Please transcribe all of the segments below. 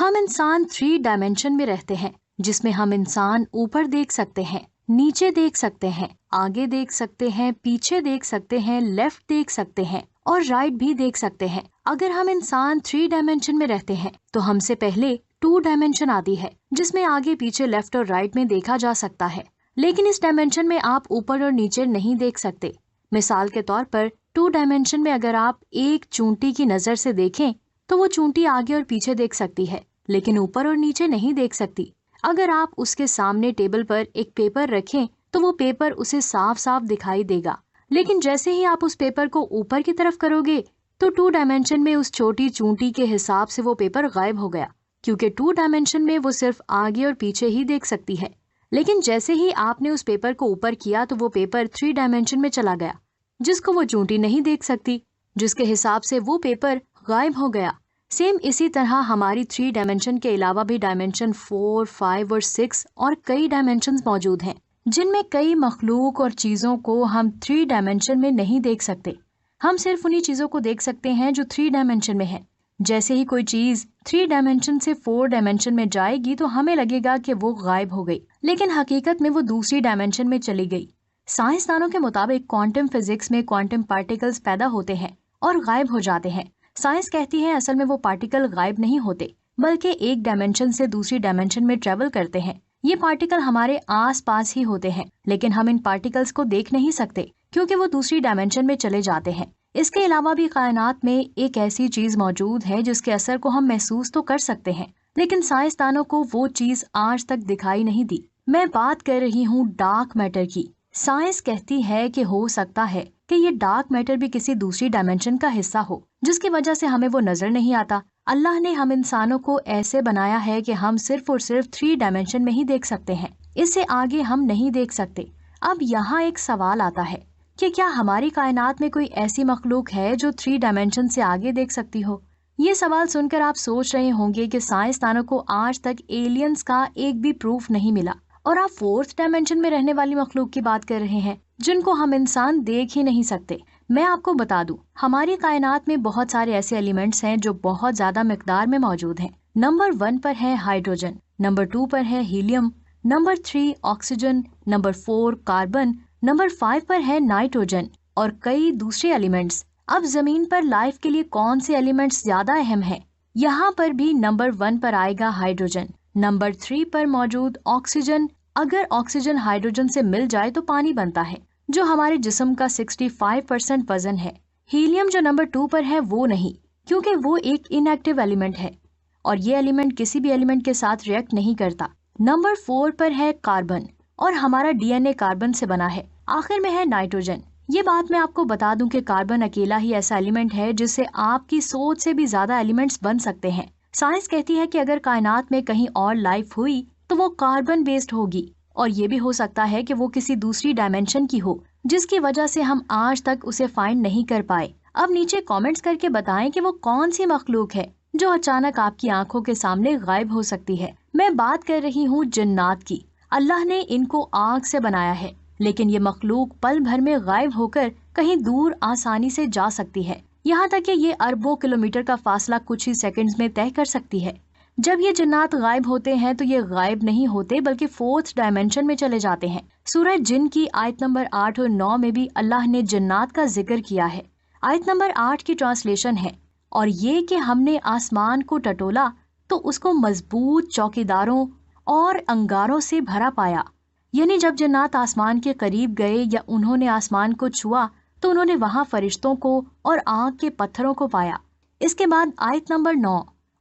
ہم انسان 3 ڈائمینشن میں رہتے ہیں، جس میں ہم انسان اوپر دیکھ سکتے ہیں، نیچے دیکھ سکتے ہیں، آگے دیکھ سکتے ہیں، پیچھے دیکھ سکتے ہیں، لیفٹ دیکھ سکتے ہیں اور رائٹ بھی دیکھ سکتے ہیں۔ اگر ہم انسان 3 ڈائمینشن میں رہتے ہیں تو ہم سے پہلے 2 ڈائمینشن آتی ہے، جس میں آگے پیچھے لیفٹ اور رائٹ میں دیکھا جا سکتا ہے، لیکن اس ڈائمینشن میں آپ اوپر اور نیچے نہیں دیکھ سکتے۔ مثال کے طور پر 2 ڈائمینشن میں اگر آپ ایک چونٹی کی نظر سے دیکھیں تو وہ چونٹی آگے اور پیچھے دیکھ سکتی ہے، لیکن اوپر اور نیچے نہیں دیکھ سکتی۔ اگر آپ اس کے سامنے ٹیبل پر ایک پیپر رکھیں تو وہ پیپر اسے صاف صاف دکھائی دے گا، لیکن جیسے ہی آپ اس پیپر کو اوپر کی طرف کرو گے تو 2 ڈائمینشن میں اس چھوٹی چونٹی کے حساب سے وہ پیپر غائب ہو گیا، کیونکہ 2 ڈائمینشن میں وہ صرف آگے اور پیچھے ہی دیکھ سکتی ہے۔ لیکن جیسے ہی آپ نے اس پیپر کو اوپر کیا تو وہ پیپر 3 ڈائمینشن میں چلا گیا، جس کو وہ چونٹی نہیں دیکھ سکتی، جس کے حساب سے وہ پیپر غائب ہو گیا۔ سیم اسی طرح ہماری 3 ڈائمینشن کے علاوہ بھی ڈائمینشن 4، 5 اور 6 اور کئی ڈائمینشنز موجود ہیں، جن میں کئی مخلوق اور چیزوں کو ہم 3 ڈائمینشن میں نہیں دیکھ سکتے۔ ہم صرف انہی چیزوں کو دیکھ سکتے ہیں جو 3 ڈائمینشن میں ہیں۔ جیسے ہی کوئی چیز 3 ڈائمینشن سے 4 ڈائمینشن میں جائے گی تو ہمیں لگے گا کہ وہ غائب ہو گئی، لیکن حقیقت میں وہ دوسری ڈائمینشن میں چلی گئی۔ سائنسدانوں کے مطابق کوانٹم فزکس میں کوانٹم پارٹیکلز پیدا ہوتے ہیں اور غائب ہو جاتے ہیں۔ سائنس کہتی ہے اصل میں وہ پارٹیکل غائب نہیں ہوتے، بلکہ ایک ڈائمینشن سے دوسری ڈائمینشن میں ٹریول کرتے ہیں۔ یہ پارٹیکل ہمارے آس پاس ہی ہوتے ہیں، لیکن ہم ان پارٹیکلز کو دیکھ نہیں سکتے کیونکہ وہ دوسری ڈائمینشن میں چلے جاتے ہیں۔ اس کے علاوہ بھی کائنات میں ایک ایسی چیز موجود ہے جس کے اثر کو ہم محسوس تو کر سکتے ہیں، لیکن سائنسدانوں کو وہ چیز آج تک دکھائی نہیں دی۔ میں بات کر رہی ہوں ڈارک میٹر کی۔ سائنس کہتی ہے کہ ہو سکتا ہے کہ یہ ڈارک میٹر بھی کسی دوسری ڈائمینشن کا حصہ ہو، جس کی وجہ سے ہمیں وہ نظر نہیں آتا۔ اللہ نے ہم انسانوں کو ایسے بنایا ہے کہ ہم صرف اور صرف 3 ڈائمینشن میں ہی دیکھ سکتے ہیں، اس سے آگے ہم نہیں دیکھ سکتے۔ اب یہاں ایک سوال آتا ہے کہ کیا ہماری کائنات میں کوئی ایسی مخلوق ہے جو 3 ڈائمینشن سے آگے دیکھ سکتی ہو؟ یہ سوال سن کر آپ سوچ رہے ہوں گے کہ سائنسدانوں کو آج تک ایلینز کا ایک بھی پروف نہیں ملا، اور آپ 4 ڈائمینشن میں رہنے والی مخلوق کی بات کر رہے ہیں جن کو ہم انسان دیکھ ہی نہیں سکتے۔ میں آپ کو بتا دوں، ہماری کائنات میں بہت سارے ایسے ایلیمنٹس ہیں جو بہت زیادہ مقدار میں موجود ہیں۔ نمبر 1 پر ہے ہائیڈروجن، نمبر 2 پر ہے helium, number 3 oxygen, number 4 carbon, number 5 پر ہے نائٹروجن اور کئی دوسرے ایلیمنٹس۔ اب زمین پر لائف کے لیے کون سے ایلیمنٹس زیادہ اہم ہیں؟ یہاں پر بھی نمبر 1 پر آئے گا ہائیڈروجن، نمبر 3 پر موجود آکسیجن۔ اگر آکسیجن ہائیڈروجن سے مل جائے تو پانی بنتا ہے، جو ہمارے جسم کا 65% وزن ہے۔ ہیلیم جو نمبر 2 پر ہے وہ نہیں، کیونکہ وہ ایک ان ایکٹیو ایلیمنٹ ہے اور یہ ایلیمنٹ کسی بھی ایلیمنٹ کے ساتھ ریئیکٹ نہیں کرتا۔ نمبر 4 پر ہے کاربن، اور ہمارا DNA کاربن سے بنا ہے۔ آخر میں ہے نائٹروجن۔ یہ بات میں آپ کو بتا دوں کہ کاربن اکیلا ہی ایسا ایلیمنٹ ہے جس سے آپ کی سوچ سے بھی زیادہ ایلیمنٹس بن سکتے ہیں۔ سائنس کہتی ہے کہ اگر کائنات میں کہیں اور لائف ہوئی تو وہ کاربن بیسڈ ہوگی، اور یہ بھی ہو سکتا ہے کہ وہ کسی دوسری ڈائمینشن کی ہو جس کی وجہ سے ہم آج تک اسے فائنڈ نہیں کر پائے۔ اب نیچے کامنٹس کر کے بتائیں کہ وہ کون سی مخلوق ہے جو اچانک آپ کی آنکھوں کے سامنے غائب ہو سکتی ہے۔ میں بات کر رہی ہوں جنات کی۔ اللہ نے ان کو آگ سے بنایا ہے، لیکن یہ مخلوق پل بھر میں غائب ہو کر کہیں دور آسانی سے جا سکتی ہے، یہاں تک کہ یہ اربوں کلومیٹر کا فاصلہ کچھ ہی سیکنڈز میں طے کر سکتی ہے۔ جب یہ جنات غائب ہوتے ہیں تو یہ غائب نہیں ہوتے بلکہ 4 ڈائمینشن میں چلے جاتے ہیں۔ سورہ جن کی آیت نمبر 8 اور 9 میں بھی اللہ نے جنات کا ذکر کیا ہے۔ آیت نمبر 8 کی ٹرانسلیشن ہے، اور یہ کہ ہم نے آسمان کو ٹٹولا تو اس کو مضبوط چوکیداروں اور انگاروں سے بھرا پایا۔ یعنی جب جنات آسمان کے قریب گئے یا انہوں نے آسمان کو چھوا تو انہوں نے وہاں فرشتوں کو اور آگ کے پتھروں کو پایا۔ اس کے بعد آیت نمبر 9،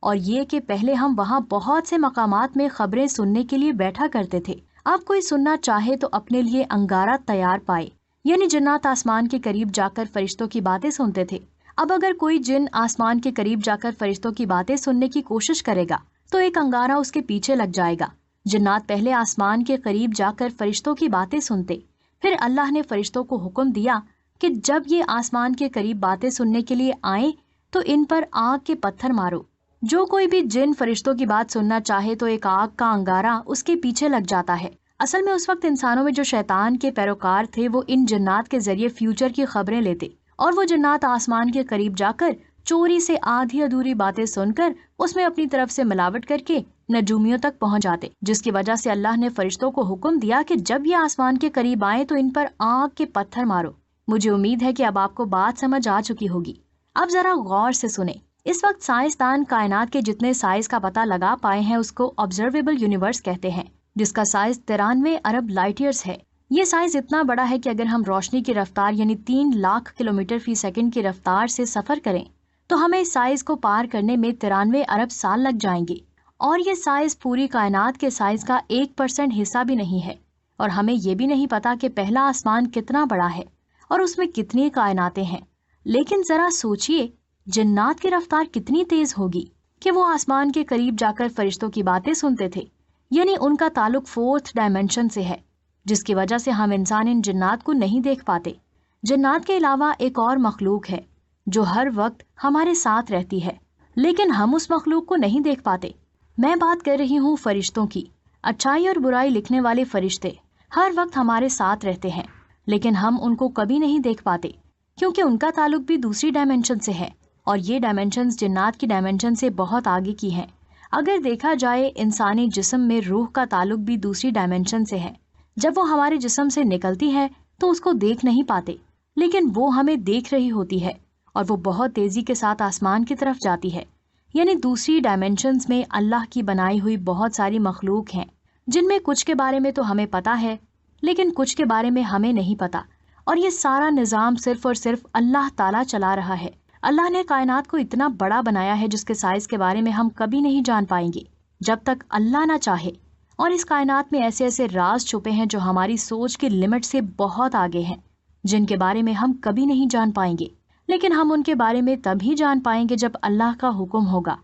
اور یہ کہ پہلے ہم وہاں بہت سے مقامات میں خبریں سننے کے لیے بیٹھا کرتے تھے، اب کوئی سننا چاہے تو اپنے لیے انگارہ تیار پائے۔ یعنی جنات آسمان کے قریب جا کر فرشتوں کی باتیں سنتے تھے۔ اب اگر کوئی جن آسمان کے قریب جا کر فرشتوں کی باتیں سننے کی کوشش کرے گا تو ایک انگارہ اس کے پیچھے لگ جائے گا۔ جنات پہلے آسمان کے قریب جا کر فرشتوں کی باتیں سنتے، پھر اللہ نے فرشتوں کو حکم دیا کہ جب یہ آسمان کے قریب باتیں سننے کے لیے آئیں تو ان پر آگ کے پتھر مارو۔ جو کوئی بھی جن فرشتوں کی بات سننا چاہے تو ایک آگ کا انگارہ اس کے پیچھے لگ جاتا ہے۔ اصل میں اس وقت انسانوں میں جو شیطان کے پیروکار تھے وہ ان جنات کے ذریعے فیوچر کی خبریں لیتے، اور وہ جنات آسمان کے قریب جا کر चोरी से आधी अधूरी बातें सुनकर उसमें अपनी तरफ से मिलावट करके नजूमियों तक पहुंच जाते, जिसकी वजह से अल्लाह ने फरिश्तों को हुक्म दिया कि जब ये आसमान के करीब आए तो इन पर आग के पत्थर मारो। मुझे उम्मीद है कि अब आपको बात समझ आ चुकी होगी। अब जरा गौर से सुने। इस वक्त साइंसदान कायनात के जितने साइज का पता लगा पाए हैं उसको ऑब्जर्वेबल यूनिवर्स कहते हैं, जिसका साइज 93 अरब लाइट ईयर्स है। ये साइज इतना बड़ा है कि अगर हम रोशनी की रफ्तार यानी 3 लाख किलोमीटर फी सेकंड की रफ्तार से सफर करें तो हमें इस साइज को पार करने में 93 अरब साल लग जाएंगे। और ये साइज पूरी कायनात के साइज का 1% हिस्सा भी नहीं है। और हमें ये भी नहीं पता कि पहला आसमान कितना बड़ा है और उसमें कितनी कायनातें हैं। लेकिन जरा सोचिए, जन्नात की रफ्तार कितनी तेज होगी कि वो आसमान के करीब जाकर फरिश्तों की बातें सुनते थे, यानी उनका ताल्लुक 4th डायमेंशन से है, जिसकी वजह से हम इंसान इन जन्नात को नहीं देख पाते। जन्नात के अलावा एक और मखलूक है जो हर वक्त हमारे साथ रहती है, लेकिन हम उस मखलूक को नहीं देख पाते। मैं बात कर रही हूँ फरिश्तों की। अच्छाई और बुराई लिखने वाले फरिश्ते हर वक्त हमारे साथ रहते हैं, लेकिन हम उनको कभी नहीं देख पाते क्योंकि उनका ताल्लुक भी दूसरी डायमेंशन से है और ये डायमेंशंस जन्नात की डायमेंशन से बहुत आगे की हैं। अगर देखा जाए, इंसानी जिस्म में रूह का ताल्लुक भी दूसरी डायमेंशन से है। जब वो हमारे जिस्म से निकलती है तो उसको देख नहीं पाते, लेकिन वो हमें देख रही होती है और वो बहुत तेजी के साथ आसमान की तरफ जाती है। यानी दूसरी डायमेंशंस में अल्लाह की बनाई हुई बहुत सारी मखलूक हैं, जिनमें कुछ के बारे में तो हमें पता है लेकिन कुछ के बारे में हमें नहीं पता। और ये सारा निज़ाम सिर्फ और सिर्फ अल्लाह ताला चला रहा है। अल्लाह ने कायनात को इतना बड़ा बनाया है जिसके साइज के बारे में हम कभी नहीं जान पाएंगे जब तक अल्लाह ना चाहे। और इस कायनात में ऐसे ऐसे राज छुपे हैं जो हमारी सोच की लिमिट से बहुत आगे हैं, जिनके बारे में हम कभी नहीं जान पाएंगे, लेकिन हम उनके बारे में तभी जान पाएंगे जब अल्लाह का हुक्म होगा।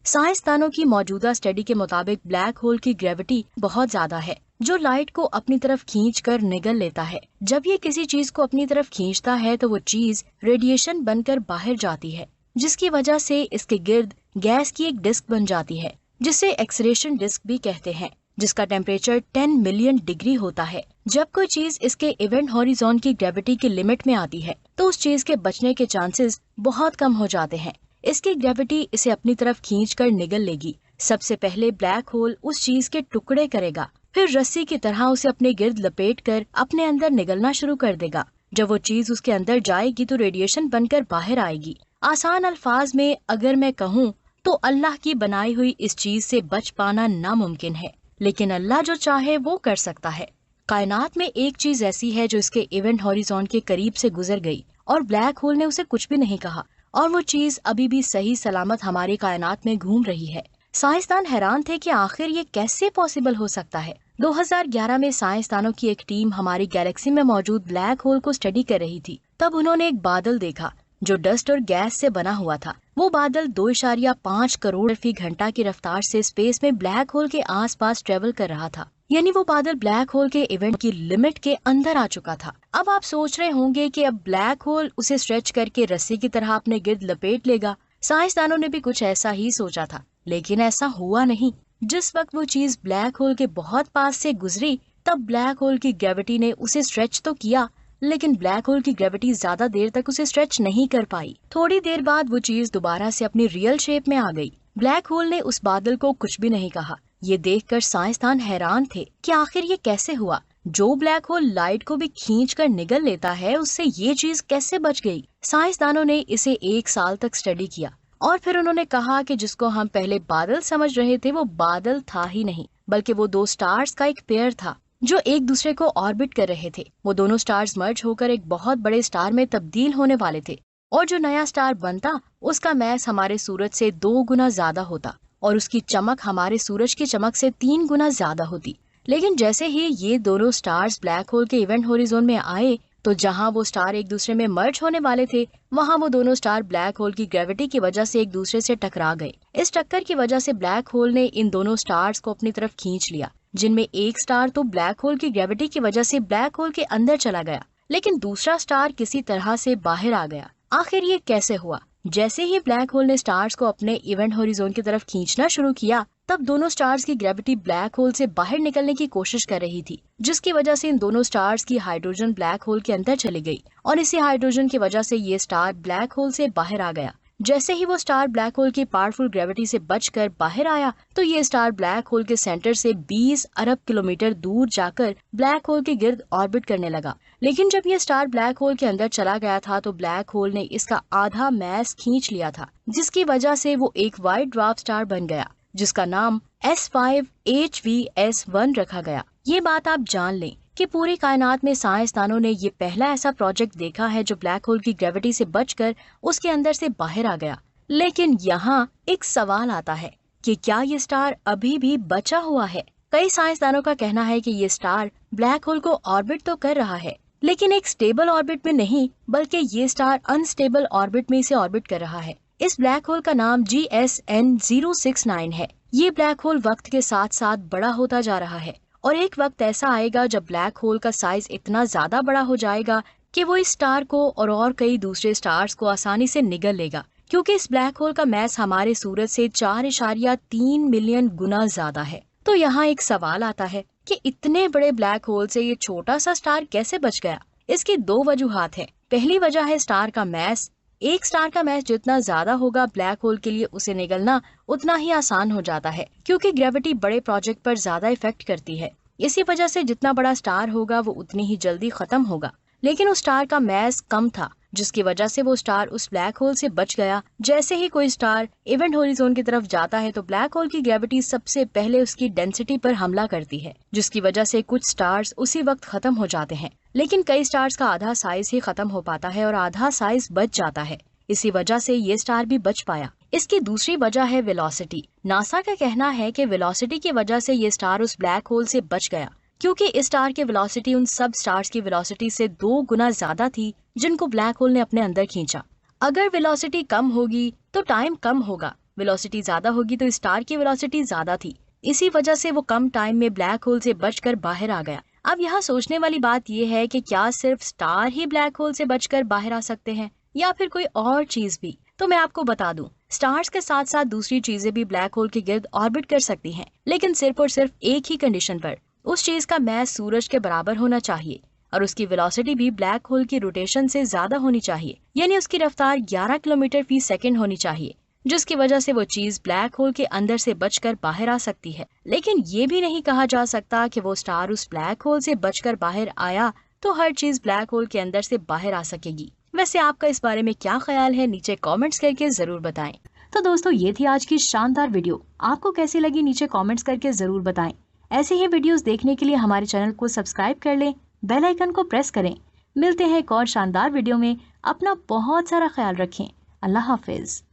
साइंसदानों की मौजूदा स्टडी के मुताबिक ब्लैक होल की ग्रेविटी बहुत ज्यादा है, जो लाइट को अपनी तरफ खींचकर निगल लेता है। जब ये किसी चीज को अपनी तरफ खींचता है तो वो चीज रेडिएशन बनकर बाहर जाती है, जिसकी वजह से इसके गिर्द गैस की एक डिस्क बन जाती है, जिसे एक्सरेशन डिस्क भी कहते हैं, जिसका टेम्परेचर 10 मिलियन डिग्री होता है। जब कोई चीज इसके इवेंट हॉरिजॉन की ग्रेविटी की लिमिट में आती है तो उस चीज के बचने के चांसेस बहुत कम हो जाते हैं। इसकी ग्रेविटी इसे अपनी तरफ खींचकर निगल लेगी। सबसे पहले ब्लैक होल उस चीज के टुकड़े करेगा, फिर रस्सी की तरह उसे अपने गिर्द लपेटकर अपने अंदर निगलना शुरू कर देगा। जब वो चीज उसके अंदर जाएगी तो रेडिएशन बनकर बाहर आएगी। आसान अल्फाज में अगर मैं कहूँ तो अल्लाह की बनाई हुई इस चीज से बच पाना नामुमकिन है, लेकिन अल्लाह जो चाहे वो कर सकता है। कायनात में एक चीज ऐसी है जो इसके इवेंट हॉरिजॉन के करीब से गुजर गई और ब्लैक होल ने उसे कुछ भी नहीं कहा, और वो चीज अभी भी सही सलामत हमारी कायनात में घूम रही है। साइंसदान हैरान थे कि आखिर ये कैसे पॉसिबल हो सकता है। 2011 में साइंसदानों की एक टीम हमारी गैलेक्सी में मौजूद ब्लैक होल को स्टडी कर रही थी। तब उन्होंने एक बादल देखा जो डस्ट और गैस से बना हुआ था। वो बादल 2.5 करोड़ फी घंटा की रफ्तार से स्पेस में ब्लैक होल के आसपास ट्रेवल कर रहा था, यानी वो बादल ब्लैक होल के इवेंट की लिमिट के अंदर आ चुका था। अब आप सोच रहे होंगे कि अब ब्लैक होल उसे स्ट्रेच करके रस्सी की तरह अपने गिर्द लपेट लेगा। साइंसदानों ने भी कुछ ऐसा ही सोचा था, लेकिन ऐसा हुआ नहीं। जिस वक्त वो चीज ब्लैक होल के बहुत पास से गुजरी तब ब्लैक होल की ग्रेविटी ने उसे स्ट्रेच तो किया, लेकिन ब्लैक होल की ग्रेविटी ज्यादा देर तक उसे स्ट्रेच नहीं कर पाई। थोड़ी देर बाद वो चीज दोबारा से अपनी रियल शेप में आ गई। ब्लैक होल ने उस बादल को कुछ भी नहीं कहा। ये देखकर साइंसदान हैरान थे कि आखिर ये कैसे हुआ। जो ब्लैक होल लाइट को भी खींच कर निगल लेता है, उससे ये चीज कैसे बच गई। साइंसदानों ने इसे 1 साल तक स्टडी किया और फिर उन्होंने कहा कि जिसको हम पहले बादल समझ रहे थे वो बादल था ही नहीं, बल्कि वो 2 स्टार्स का एक पेयर था जो एक दूसरे को ऑर्बिट कर रहे थे। वो दोनों स्टार्स मर्ज होकर एक बहुत बड़े स्टार में तब्दील होने वाले थे, और जो नया स्टार बनता उसका मैस हमारे सूरज से 2 गुना ज्यादा होता और उसकी चमक हमारे सूरज की चमक से 3 गुना ज्यादा होती। लेकिन जैसे ही ये दोनों स्टार्स ब्लैक होल के इवेंट होरिजोन में आए तो जहां वो स्टार एक दूसरे में मर्ज होने वाले थे, वहां वो दोनों स्टार ब्लैक होल की ग्रेविटी की वजह से एक दूसरे से टकरा गए। इस टक्कर की वजह से ब्लैक होल ने इन दोनों स्टार्स को अपनी तरफ खींच लिया, जिनमें एक स्टार तो ब्लैक होल की ग्रेविटी की वजह से ब्लैक होल के अंदर चला गया, लेकिन दूसरा स्टार किसी तरह से बाहर आ गया। आखिर ये कैसे हुआ? जैसे ही ब्लैक होल ने स्टार्स को अपने इवेंट होरिजोन की तरफ खींचना शुरू किया, तब दोनों स्टार्स की ग्रेविटी ब्लैक होल से बाहर निकलने की कोशिश कर रही थी, जिसकी वजह से इन दोनों स्टार्स की हाइड्रोजन ब्लैक होल के अंदर चली गई और इसी हाइड्रोजन की वजह से ये स्टार ब्लैक होल से बाहर आ गया। जैसे ही वो स्टार ब्लैक होल की पावरफुल ग्रेविटी से बचकर बाहर आया तो ये स्टार ब्लैक होल के सेंटर से 20 अरब किलोमीटर दूर जाकर ब्लैक होल के गिर्द ऑर्बिट करने लगा। लेकिन जब ये स्टार ब्लैक होल के अंदर चला गया था तो ब्लैक होल ने इसका आधा मैस खींच लिया था, जिसकी वजह से वो एक व्हाइट ड्वार्फ स्टार बन गया, जिसका नाम S5HVS1 रखा गया। ये बात आप जान लें कि पूरी कायनात में साइंसदानों ने ये पहला ऐसा प्रोजेक्ट देखा है जो ब्लैक होल की ग्रेविटी से बचकर उसके अंदर से बाहर आ गया। लेकिन यहाँ एक सवाल आता है कि क्या ये स्टार अभी भी बचा हुआ है? कई साइंसदानों का कहना है कि ये स्टार ब्लैक होल को ऑर्बिट तो कर रहा है, लेकिन एक स्टेबल ऑर्बिट में नहीं, बल्कि ये स्टार अनस्टेबल ऑर्बिट में इसे ऑर्बिट कर रहा है। इस ब्लैक होल का नाम GSN069 है। ये ब्लैक होल वक्त के साथ साथ बड़ा होता जा रहा है और एक वक्त ऐसा आएगा जब ब्लैक होल का साइज इतना ज्यादा बड़ा हो जाएगा कि वो इस स्टार को और कई दूसरे स्टार्स को आसानी से निगल लेगा, क्योंकि इस ब्लैक होल का मैस हमारे सूरज से 4.3 मिलियन गुना ज्यादा है। तो यहाँ एक सवाल आता है कि इतने बड़े ब्लैक होल से ये छोटा सा स्टार कैसे बच गया? इसकी दो वजूहात है। पहली वजह है स्टार का मैस। एक स्टार का मैस जितना ज्यादा होगा ब्लैक होल के लिए उसे निगलना उतना ही आसान हो जाता है, क्योंकि ग्रेविटी बड़े प्रोजेक्ट पर ज्यादा इफेक्ट करती है। इसी वजह से जितना बड़ा स्टार होगा वो उतनी ही जल्दी खत्म होगा। लेकिन उस स्टार का मैस कम था, जिसकी वजह से वो स्टार उस ब्लैक होल से बच गया। जैसे ही कोई स्टार इवेंट होरिज़ोन की तरफ जाता है तो ब्लैक होल की ग्रेविटी सबसे पहले उसकी डेंसिटी पर हमला करती है, जिसकी वजह से कुछ स्टार्स उसी वक्त खत्म हो जाते हैं। लेकिन कई स्टार्स का आधा साइज ही खत्म हो पाता है और आधा साइज बच जाता है। इसी वजह से ये स्टार भी बच पाया। इसकी दूसरी वजह है वेलोसिटी। नासा का कहना है कि वेलोसिटी की वजह से ये स्टार उस ब्लैक होल से बच गया, क्योंकि इस स्टार की वेलोसिटी उन सब स्टार्स की वेलोसिटी से 2 गुना ज्यादा थी जिनको ब्लैक होल ने अपने अंदर खींचा। अगर वेलोसिटी कम होगी तो टाइम कम होगा, वेलोसिटी ज्यादा होगी तो स्टार की वेलोसिटी ज्यादा थी। इसी वजह से वो कम टाइम में ब्लैक होल से बचकर बाहर आ गया। अब यहाँ सोचने वाली बात ये है कि क्या सिर्फ स्टार ही ब्लैक होल से बचकर बाहर आ सकते हैं या फिर कोई और चीज भी? तो मैं आपको बता दूं, स्टार्स के साथ साथ दूसरी चीजें भी ब्लैक होल के गिर्द ऑर्बिट कर सकती हैं, लेकिन सिर्फ और सिर्फ एक ही कंडीशन पर। उस चीज का मैस सूरज के बराबर होना चाहिए और उसकी वेलोसिटी भी ब्लैक होल की रोटेशन से ज्यादा होनी चाहिए, यानी उसकी रफ्तार 11 किलोमीटर फी सेकंड होनी चाहिए, जिसकी वजह से वो चीज ब्लैक होल के अंदर से बचकर बाहर आ सकती है। लेकिन ये भी नहीं कहा जा सकता कि वो स्टार उस ब्लैक होल से बचकर बाहर आया तो हर चीज ब्लैक होल के अंदर से बाहर आ सकेगी। वैसे आपका इस बारे में क्या ख्याल है, नीचे कमेंट्स करके जरूर बताएं। तो दोस्तों, ये थी आज की शानदार वीडियो। आपको कैसी लगी नीचे कमेंट्स करके जरूर बताएं। ऐसे ही वीडियोस देखने के लिए हमारे चैनल को सब्सक्राइब कर लें, बेल आइकन को प्रेस करें। मिलते हैं एक और शानदार वीडियो में। अपना बहुत सारा ख्याल रखें। अल्लाह हाफिज।